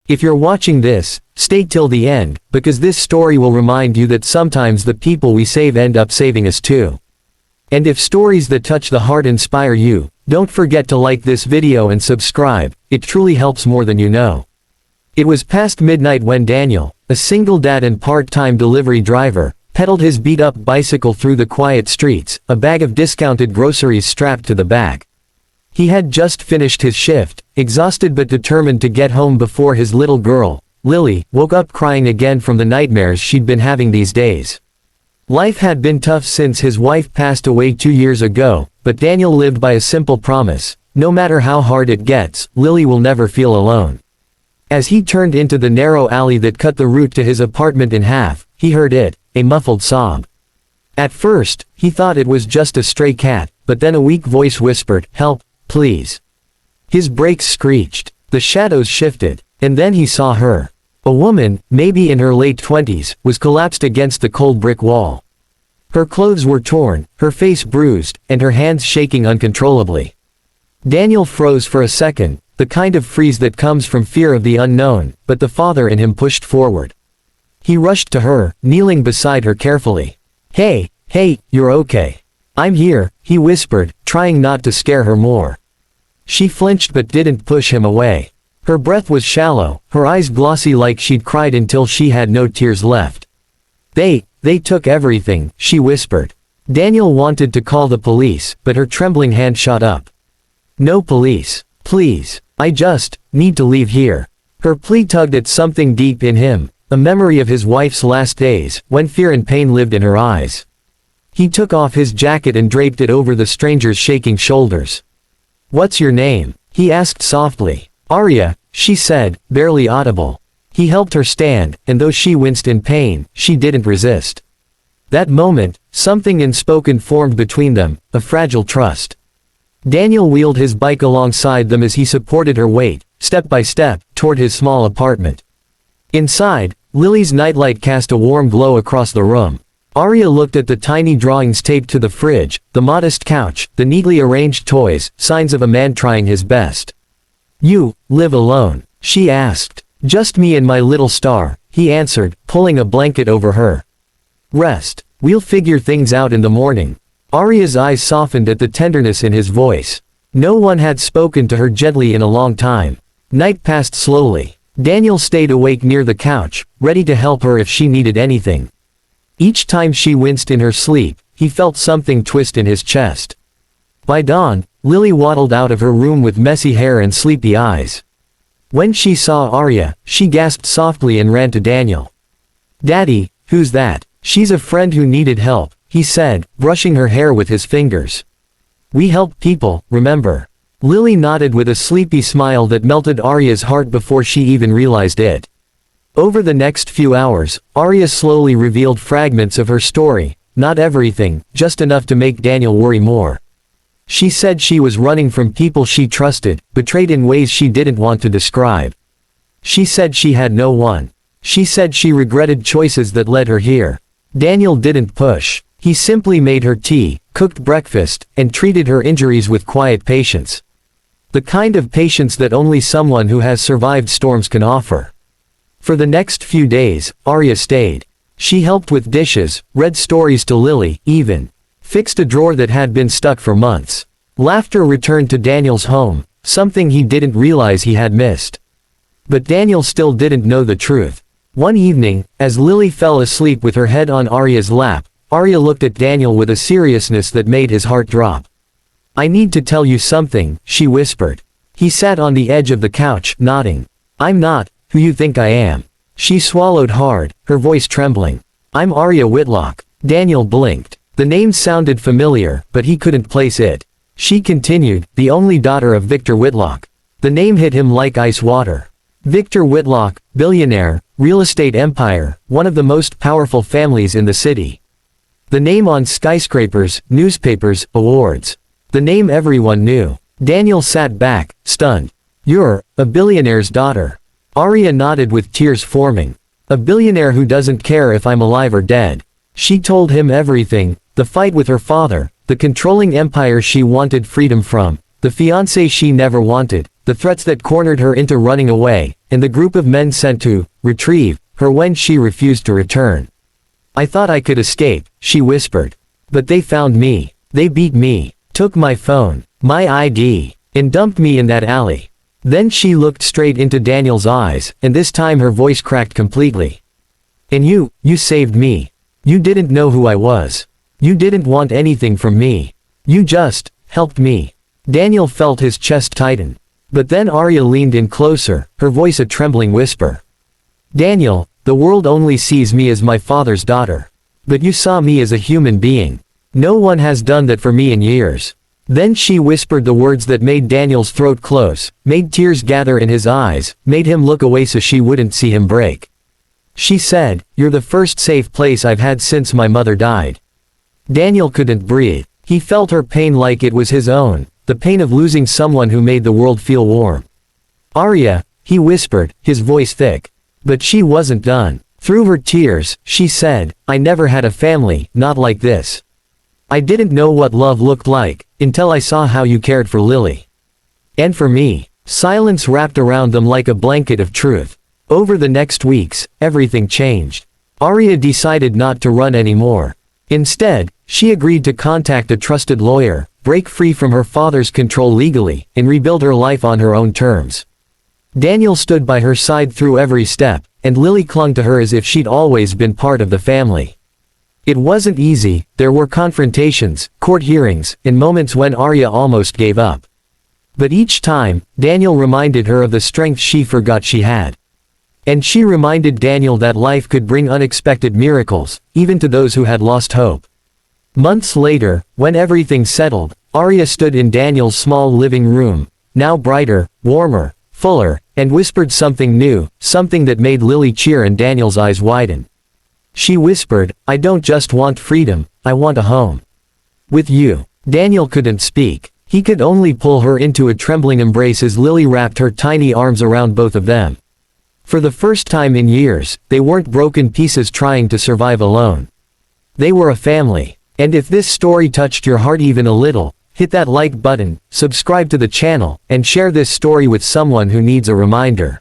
If you're watching this, stay till the end, because this story will remind you that sometimes the people we save end up saving us too. And if stories that touch the heart inspire you, don't forget to like this video and subscribe, it truly helps more than you know. It was past midnight when Daniel, a single dad and part-time delivery driver, pedaled his beat-up bicycle through the quiet streets, a bag of discounted groceries strapped to the back. He had just finished his shift, exhausted but determined to get home before his little girl, Lily, woke up crying again from the nightmares she'd been having these days. Life had been tough since his wife passed away 2 years ago, but Daniel lived by a simple promise: no matter how hard it gets, Lily will never feel alone. As he turned into the narrow alley that cut the route to his apartment in half, he heard a muffled sob. At first, he thought it was just a stray cat, but then a weak voice whispered, "Help, please." His brakes screeched, the shadows shifted, and then he saw her. A woman, maybe in her late 20s, was collapsed against the cold brick wall. Her clothes were torn, her face bruised, and her hands shaking uncontrollably. Daniel froze for a second, the kind of freeze that comes from fear of the unknown, but the father in him pushed forward. He rushed to her, kneeling beside her carefully. Hey, you're okay. I'm here," he whispered, trying not to scare her more. She flinched but didn't push him away. Her breath was shallow, her eyes glossy like she'd cried until she had no tears left. They took everything," she whispered. Daniel wanted to call the police, but her trembling hand shot up. "No police. Please. I just need to leave here." Her plea tugged at something deep in him, a memory of his wife's last days, when fear and pain lived in her eyes. He took off his jacket and draped it over the stranger's shaking shoulders. "What's your name?" he asked softly. "Arya," she said, barely audible. He helped her stand, and though she winced in pain, she didn't resist. That moment, something unspoken formed between them, a fragile trust. Daniel wheeled his bike alongside them as he supported her weight, step by step, toward his small apartment. Inside, Lily's nightlight cast a warm glow across the room. Arya looked at the tiny drawings taped to the fridge, the modest couch, the neatly arranged toys, signs of a man trying his best. "You live alone?" she asked. "Just me and my little star," he answered, pulling a blanket over her. "Rest. We'll figure things out in the morning." Arya's eyes softened at the tenderness in his voice. No one had spoken to her gently in a long time. Night passed slowly. Daniel stayed awake near the couch, ready to help her if she needed anything. Each time she winced in her sleep, he felt something twist in his chest. By dawn, Lily waddled out of her room with messy hair and sleepy eyes. When she saw Arya, she gasped softly and ran to Daniel. "Daddy, who's that?" "She's a friend who needed help," he said, brushing her hair with his fingers. "We help people, remember?" Lily nodded with a sleepy smile that melted Arya's heart before she even realized it. Over the next few hours, Arya slowly revealed fragments of her story, not everything, just enough to make Daniel worry more. She said she was running from people she trusted, betrayed in ways she didn't want to describe. She said she had no one. She said she regretted choices that led her here. Daniel didn't push. He simply made her tea, cooked breakfast, and treated her injuries with quiet patience. The kind of patience that only someone who has survived storms can offer. For the next few days, Arya stayed. She helped with dishes, read stories to Lily, even fixed a drawer that had been stuck for months. Laughter returned to Daniel's home, something he didn't realize he had missed. But Daniel still didn't know the truth. One evening, as Lily fell asleep with her head on Arya's lap, Arya looked at Daniel with a seriousness that made his heart drop. "I need to tell you something," she whispered. He sat on the edge of the couch, nodding. "I'm not who you think I am." She swallowed hard, her voice trembling. "I'm Arya Whitlock." Daniel blinked. The name sounded familiar, but he couldn't place it. She continued, "The only daughter of Victor Whitlock." The name hit him like ice water. Victor Whitlock, billionaire, real estate empire, one of the most powerful families in the city. The name on skyscrapers, newspapers, awards. The name everyone knew. Daniel sat back, stunned. "You're a billionaire's daughter." Arya nodded with tears forming. "A billionaire who doesn't care if I'm alive or dead." She told him everything, the fight with her father, the controlling empire she wanted freedom from, the fiancé she never wanted, the threats that cornered her into running away, and the group of men sent to retrieve her when she refused to return. I thought I could escape, she whispered. But they found me. They beat me, took my phone, my ID, and dumped me in that alley. Then she looked straight into Daniel's eyes, and this time her voice cracked completely. And you saved me. You didn't know who I was. You didn't want anything from me. You just helped me. Daniel felt his chest tighten. But then Arya leaned in closer, her voice a trembling whisper. Daniel, the world only sees me as my father's daughter. But you saw me as a human being. No one has done that for me in years. Then she whispered the words that made Daniel's throat close, made tears gather in his eyes, made him look away so she wouldn't see him break. She said, "You're the first safe place I've had since my mother died." Daniel couldn't breathe. He felt her pain like it was his own, the pain of losing someone who made the world feel warm. "Arya," he whispered, his voice thick. But she wasn't done. Through her tears, she said, "I never had a family, not like this. I didn't know what love looked like, until I saw how you cared for Lily. And for me." Silence wrapped around them like a blanket of truth. Over the next weeks, everything changed. Arya decided not to run anymore. Instead, she agreed to contact a trusted lawyer, break free from her father's control legally, and rebuild her life on her own terms. Daniel stood by her side through every step, and Lily clung to her as if she'd always been part of the family. It wasn't easy, there were confrontations, court hearings, and moments when Arya almost gave up. But each time, Daniel reminded her of the strength she forgot she had. And she reminded Daniel that life could bring unexpected miracles, even to those who had lost hope. Months later, when everything settled, Arya stood in Daniel's small living room, now brighter, warmer, fuller, and whispered something new, something that made Lily cheer and Daniel's eyes widen. She whispered, "I don't just want freedom, I want a home. With you." Daniel couldn't speak. He could only pull her into a trembling embrace as Lily wrapped her tiny arms around both of them. For the first time in years, they weren't broken pieces trying to survive alone. They were a family. And if this story touched your heart even a little, hit that like button, subscribe to the channel, and share this story with someone who needs a reminder.